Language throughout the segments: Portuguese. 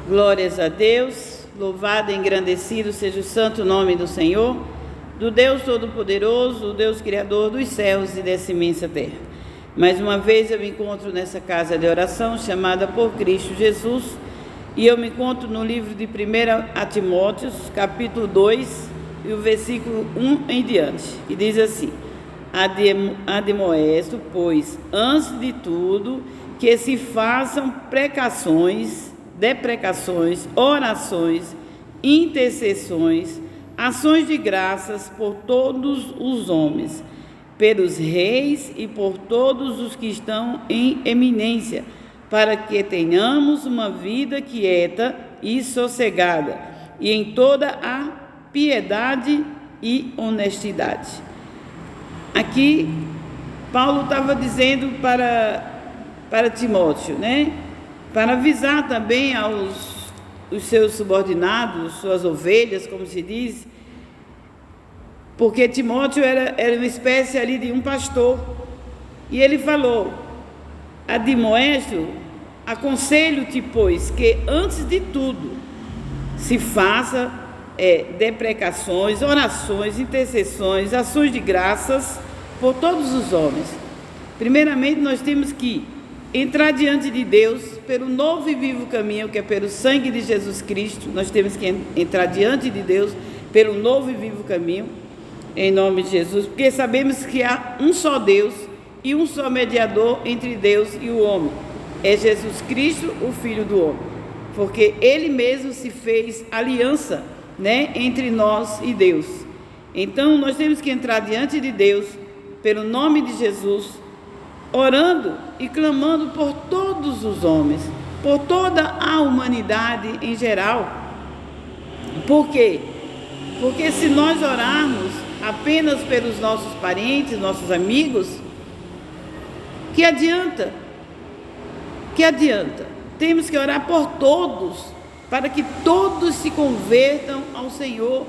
Glórias a Deus, louvado e engrandecido seja o santo nome do Senhor, do Deus Todo-Poderoso, o Deus Criador dos céus e dessa imensa terra. Mais uma vez eu me encontro nessa casa de oração chamada por Cristo Jesus, e eu me encontro no livro de 1 Timóteo, capítulo 2, e o versículo 1 em diante, que diz assim: Admoesto, pois, antes de tudo, que se façam deprecações, orações, intercessões, ações de graças por todos os homens, pelos reis e por todos os que estão em eminência, para que tenhamos uma vida quieta e sossegada, e em toda a piedade e honestidade. Aqui, Paulo estava dizendo para Timóteo, né? Para avisar também os seus subordinados, suas ovelhas, como se diz, porque Timóteo era uma espécie ali de um pastor, e ele falou: admoesto, aconselho-te, pois, que antes de tudo se faça deprecações, orações, intercessões, ações de graças por todos os homens. Primeiramente, nós temos que entrar diante de Deus pelo novo e vivo caminho, que é pelo sangue de Jesus Cristo. Nós temos que entrar diante de Deus pelo novo e vivo caminho, em nome de Jesus, porque sabemos que há um só Deus e um só mediador entre Deus e o homem, é Jesus Cristo, o Filho do homem, porque Ele mesmo se fez aliança, né, entre nós e Deus. Então nós temos que entrar diante de Deus pelo nome de Jesus, orando e clamando por todos os homens, por toda a humanidade em geral. Por quê? Porque se nós orarmos apenas pelos nossos parentes, nossos amigos, que adianta? Que adianta? Temos que orar por todos, para que todos se convertam ao Senhor,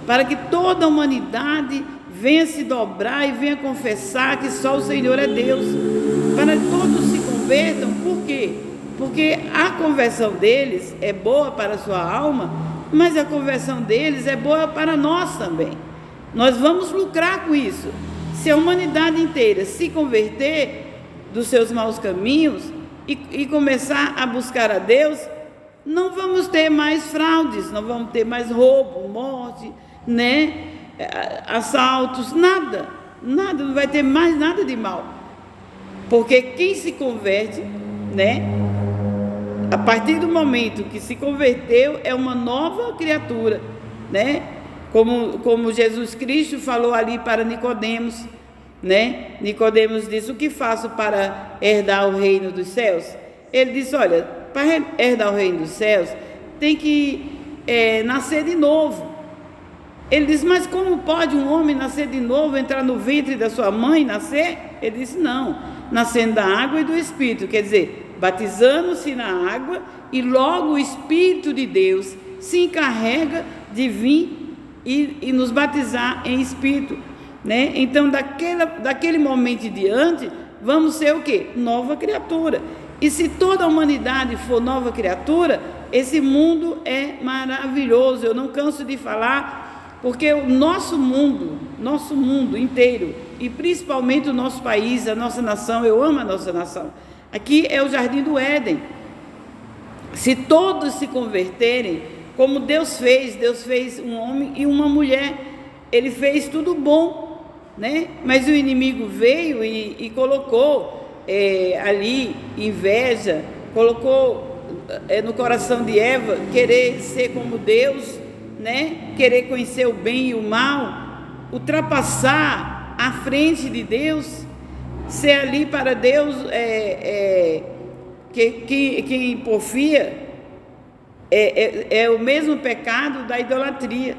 para que toda a humanidade venha se dobrar e venha confessar que só o Senhor é Deus, para que todos se convertam. Por quê? Porque a conversão deles é boa para a sua alma, mas a conversão deles é boa para nós também. Nós vamos lucrar com isso. Se a humanidade inteira se converter dos seus maus caminhos e começar a buscar a Deus, não vamos ter mais fraudes, não vamos ter mais roubo, morte, né? Assaltos, nada, não vai ter mais nada de mal, porque quem se converte, né, a partir do momento que se converteu, é uma nova criatura, né, como Jesus Cristo falou ali para Nicodemos, né? Nicodemos disse: o que faço para herdar o reino dos céus? Ele disse: olha, para herdar o reino dos céus, tem que nascer de novo. Ele disse: mas como pode um homem nascer de novo, entrar no ventre da sua mãe e nascer? Ele disse: não, nascendo da água e do Espírito, quer dizer, batizando-se na água, e logo o Espírito de Deus se encarrega de vir e nos batizar em Espírito, né? Então, daquele momento em diante, vamos ser o quê? Nova criatura. E se toda a humanidade for nova criatura, esse mundo é maravilhoso. Eu não canso de falar, porque o nosso mundo inteiro, e principalmente o nosso país, a nossa nação, eu amo a nossa nação. Aqui é o Jardim do Éden. Se todos se converterem, como Deus fez um homem e uma mulher, Ele fez tudo bom, né? Mas o inimigo veio e colocou ali inveja, colocou no coração de Eva querer ser como Deus, né? Querer conhecer o bem e o mal, ultrapassar a frente de Deus, ser ali para Deus quem porfia. É o mesmo pecado da idolatria,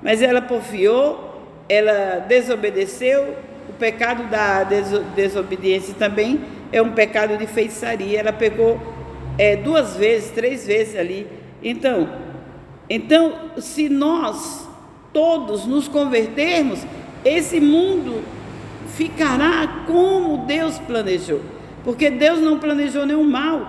mas ela porfiou, ela desobedeceu. O pecado da desobediência também é um pecado de feitiçaria. Ela pecou 2 vezes, 3 vezes ali. Então, se nós todos nos convertermos, esse mundo ficará como Deus planejou, porque Deus não planejou nenhum mal.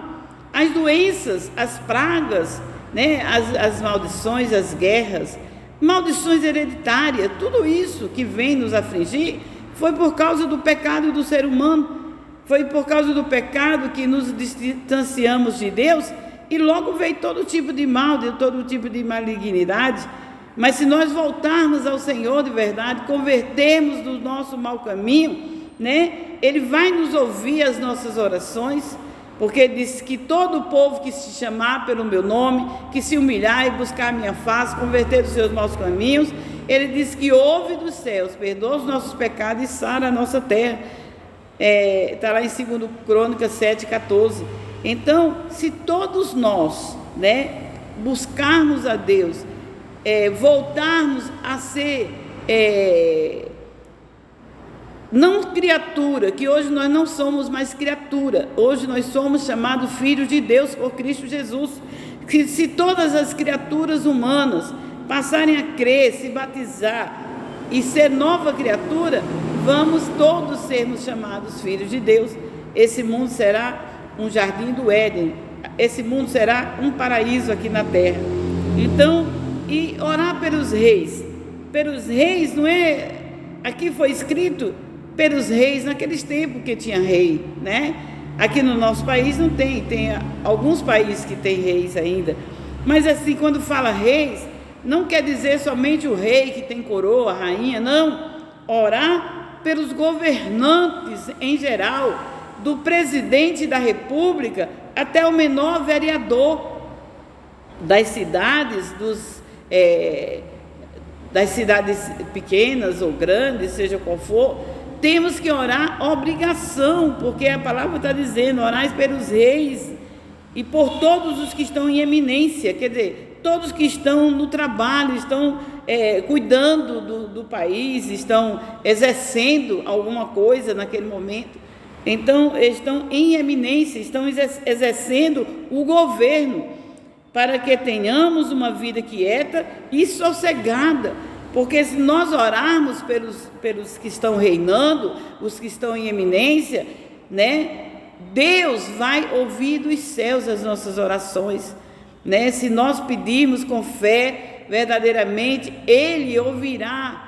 As doenças, as pragas, né? As maldições, as guerras, maldições hereditárias, tudo isso que vem nos afligir foi por causa do pecado do ser humano, foi por causa do pecado que nos distanciamos de Deus e logo veio todo tipo de mal, todo tipo de malignidade. Mas se nós voltarmos ao Senhor de verdade, convertermos do nosso mau caminho, né? Ele vai nos ouvir as nossas orações, porque ele disse que todo o povo que se chamar pelo meu nome, que se humilhar e buscar a minha face, converter dos seus maus caminhos, ele disse que ouve dos céus, perdoa os nossos pecados e sara a nossa terra. Está lá em 2 Crônicas 7,14. Então, se todos nós, né, buscarmos a Deus, voltarmos a ser não criatura, que hoje nós não somos mais criatura, hoje nós somos chamados filhos de Deus por Cristo Jesus, que se todas as criaturas humanas passarem a crer, se batizar e ser nova criatura, vamos todos sermos chamados filhos de Deus. Esse mundo será um jardim do Éden, esse mundo será um paraíso aqui na terra. Então, e orar pelos reis não é, aqui foi escrito pelos reis naqueles tempos que tinha rei, né? Aqui no nosso país não tem alguns países que tem reis ainda, mas assim, quando fala reis, não quer dizer somente o rei que tem coroa, a rainha, não. Orar pelos governantes em geral, do presidente da república até o menor vereador das cidades, das cidades pequenas ou grandes, seja qual for. Temos que orar, obrigação, porque a palavra está dizendo, orai pelos reis e por todos os que estão em eminência, quer dizer, todos que estão no trabalho, estão cuidando do país, estão exercendo alguma coisa naquele momento. Então, estão em eminência, estão exercendo o governo, para que tenhamos uma vida quieta e sossegada. Porque se nós orarmos pelos que estão reinando, os que estão em eminência, né, Deus vai ouvir dos céus as nossas orações, né? Se nós pedirmos com fé, verdadeiramente, Ele ouvirá.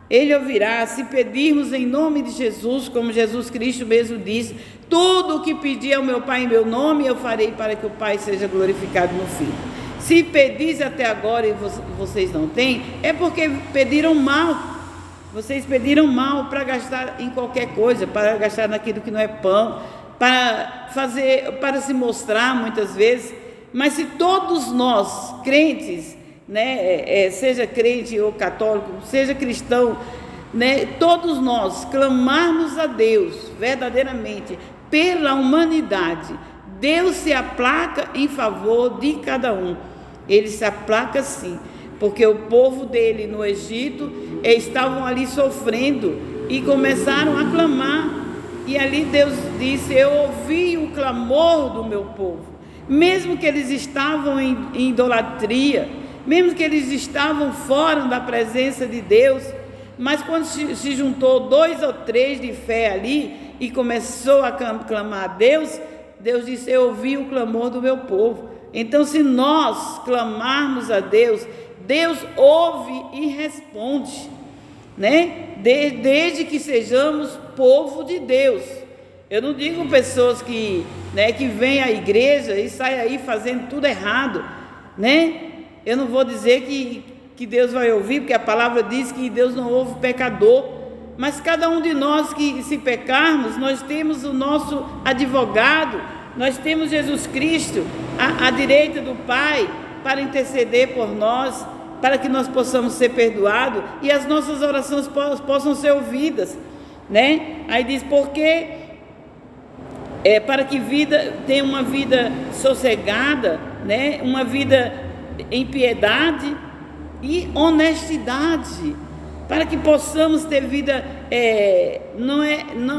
Ele ouvirá. Se pedirmos em nome de Jesus, como Jesus Cristo mesmo disse, tudo o que pedir ao meu Pai em meu nome, eu farei para que o Pai seja glorificado no Filho. Se pedis até agora e vocês não têm, é porque pediram mal. Vocês pediram mal para gastar em qualquer coisa, para gastar naquilo que não é pão, para se mostrar muitas vezes. Mas se todos nós, crentes, né, seja crente ou católico, seja cristão, né, todos nós clamarmos a Deus verdadeiramente pela humanidade, Deus se aplaca em favor de cada um. Ele se aplaca sim, porque o povo dele no Egito estavam ali sofrendo e começaram a clamar, e ali Deus disse: eu ouvi o clamor do meu povo, mesmo que eles estavam em idolatria, mesmo que eles estavam fora da presença de Deus, mas quando se juntou 2 ou 3 de fé ali e começou a clamar a Deus, Deus disse: eu ouvi o clamor do meu povo. Então, se nós clamarmos a Deus, Deus ouve e responde, né? Desde que sejamos povo de Deus. Eu não digo pessoas que vêm à igreja e saem aí fazendo tudo errado, né? Eu não vou dizer que Deus vai ouvir, porque a palavra diz que Deus não ouve pecador. Mas cada um de nós que, se pecarmos, nós temos o nosso advogado, nós temos Jesus Cristo à direita do Pai para interceder por nós, para que nós possamos ser perdoados e as nossas orações possam ser ouvidas, né? Aí diz: porque para que tenha uma vida sossegada, né? Uma vida em piedade e honestidade, para que possamos ter vida, não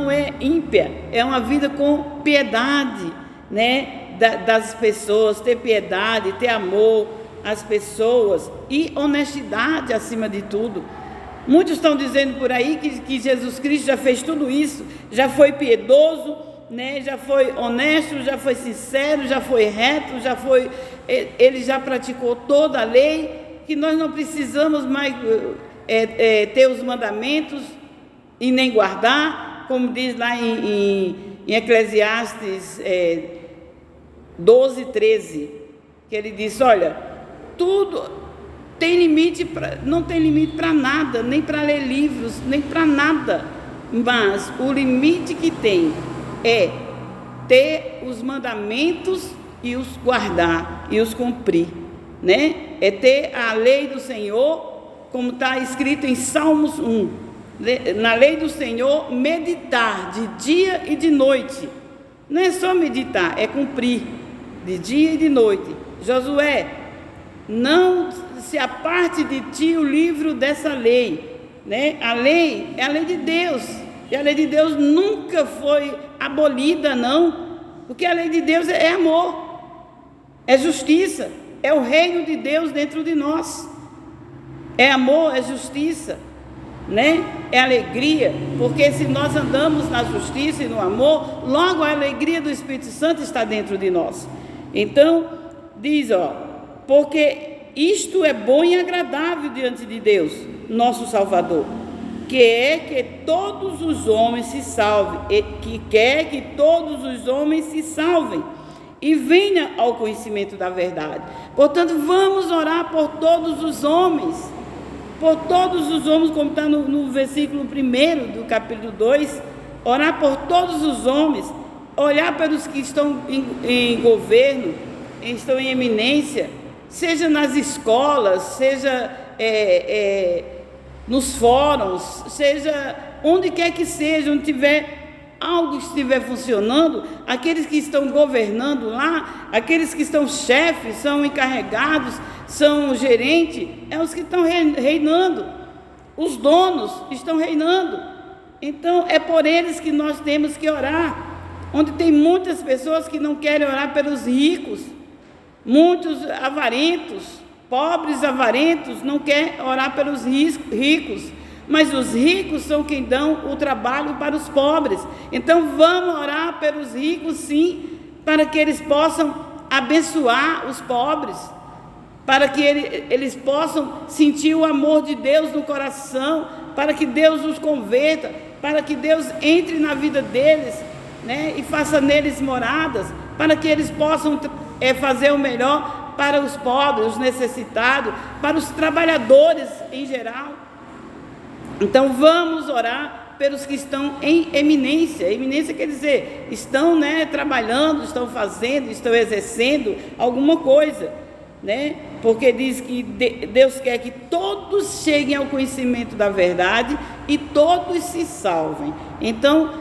é ímpia, é uma vida com piedade, né? Das pessoas, ter piedade, ter amor às pessoas e honestidade acima de tudo. Muitos estão dizendo por aí que Jesus Cristo já fez tudo isso, já foi piedoso, né? Já foi honesto, já foi sincero, já foi reto, já foi ele já praticou toda a lei, que nós não precisamos mais ter os mandamentos e nem guardar, como diz lá em Eclesiastes 12:13, que ele diz: olha, tudo tem limite, não tem limite para nada, nem para ler livros, nem para nada, mas o limite que tem é ter os mandamentos e os guardar e os cumprir, né? É ter a lei do Senhor, como está escrito em Salmos 1, na lei do Senhor meditar de dia e de noite. Não é só meditar, é cumprir de dia e de noite. Josué, não se aparte de ti o livro dessa lei, né? A lei é a lei de Deus, e a lei de Deus nunca foi abolida, não, porque a lei de Deus é amor, é justiça, é o reino de Deus dentro de nós, é amor, é justiça, né? É alegria, porque se nós andamos na justiça e no amor, logo a alegria do Espírito Santo está dentro de nós. Então, diz, porque isto é bom e agradável diante de Deus, nosso Salvador, que é que todos os homens se salvem, que quer que todos os homens se salvem e venham ao conhecimento da verdade. Portanto, vamos orar por todos os homens, como está no versículo 1 do capítulo 2, orar por todos os homens, olhar para os que estão em governo, estão em eminência, seja nas escolas, seja nos fóruns, seja onde quer que seja, onde tiver algo que estiver funcionando, aqueles que estão governando lá, aqueles que estão chefes, são encarregados, são gerentes, é os que estão reinando, os donos estão reinando. Então é por eles que nós temos que orar, onde tem muitas pessoas que não querem orar pelos ricos, muitos avarentos, pobres avarentos, não querem orar pelos ricos, mas os ricos são quem dão o trabalho para os pobres. Então vamos orar pelos ricos, sim, para que eles possam abençoar os pobres, para que eles possam sentir o amor de Deus no coração, para que Deus os converta, para que Deus entre na vida deles, né, e faça neles moradas, para que eles possam fazer o melhor para os pobres, os necessitados, para os trabalhadores em geral. Então vamos orar pelos que estão em eminência. Eminência quer dizer, estão, né, trabalhando, estão fazendo, estão exercendo alguma coisa, né? Porque diz que Deus quer que todos cheguem ao conhecimento da verdade e todos se salvem. Então,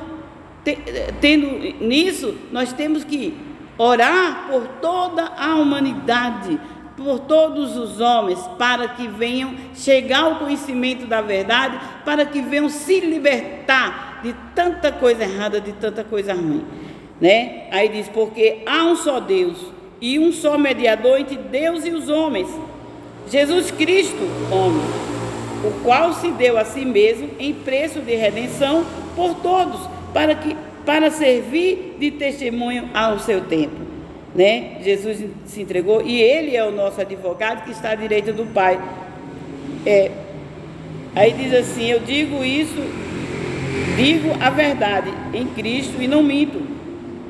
tendo nisso, nós temos que orar por toda a humanidade, por todos os homens, para que venham chegar ao conhecimento da verdade, para que venham se libertar de tanta coisa errada, de tanta coisa ruim, né? Aí diz, porque há um só Deus e um só mediador entre Deus e os homens, Jesus Cristo, homem, o qual se deu a si mesmo em preço de redenção por todos, para servir de testemunho ao seu tempo, né? Jesus se entregou e ele é o nosso advogado que está à direita do Pai. Aí diz assim, eu digo a verdade em Cristo e não minto.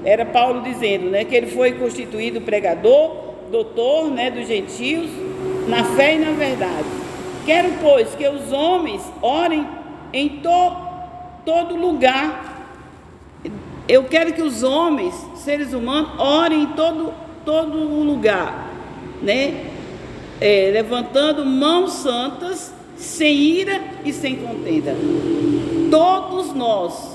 Era Paulo dizendo, né, que ele foi constituído pregador, doutor, né, dos gentios, na fé e na verdade. Quero, pois, que os homens orem em todo lugar. Eu quero que os homens, seres humanos, orem em todo lugar, né? Levantando mãos santas, sem ira e sem contenda. Todos nós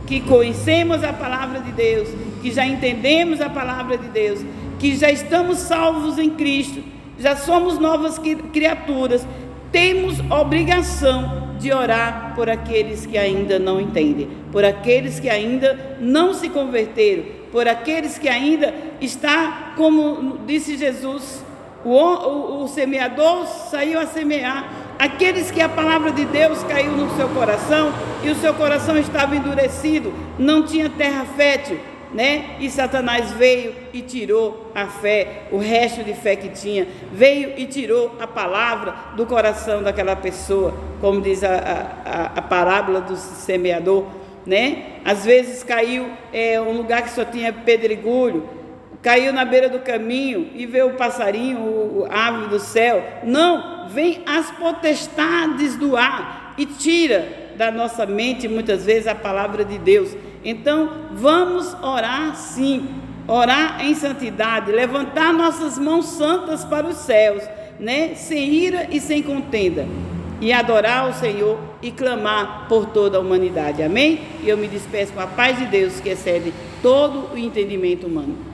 que conhecemos a palavra de Deus, que já entendemos a palavra de Deus, que já estamos salvos em Cristo, já somos novas criaturas, temos obrigação de orar por aqueles que ainda não entendem, por aqueles que ainda não se converteram, por aqueles que ainda está, como disse Jesus, o semeador saiu a semear, aqueles que a palavra de Deus caiu no seu coração e o seu coração estava endurecido, não tinha terra fértil, né? E Satanás veio e tirou a fé, o resto de fé que tinha, veio e tirou a palavra do coração daquela pessoa, como diz a parábola do semeador, né? Às vezes caiu um lugar que só tinha pedregulho, caiu na beira do caminho e vê o passarinho, a ave do céu. Não, vem as potestades do ar e tira da nossa mente muitas vezes a palavra de Deus. Então vamos orar sim, orar em santidade, levantar nossas mãos santas para os céus, né? Sem ira e sem contenda, e adorar o Senhor e clamar por toda a humanidade. Amém? E eu me despeço com a paz de Deus que excede todo o entendimento humano.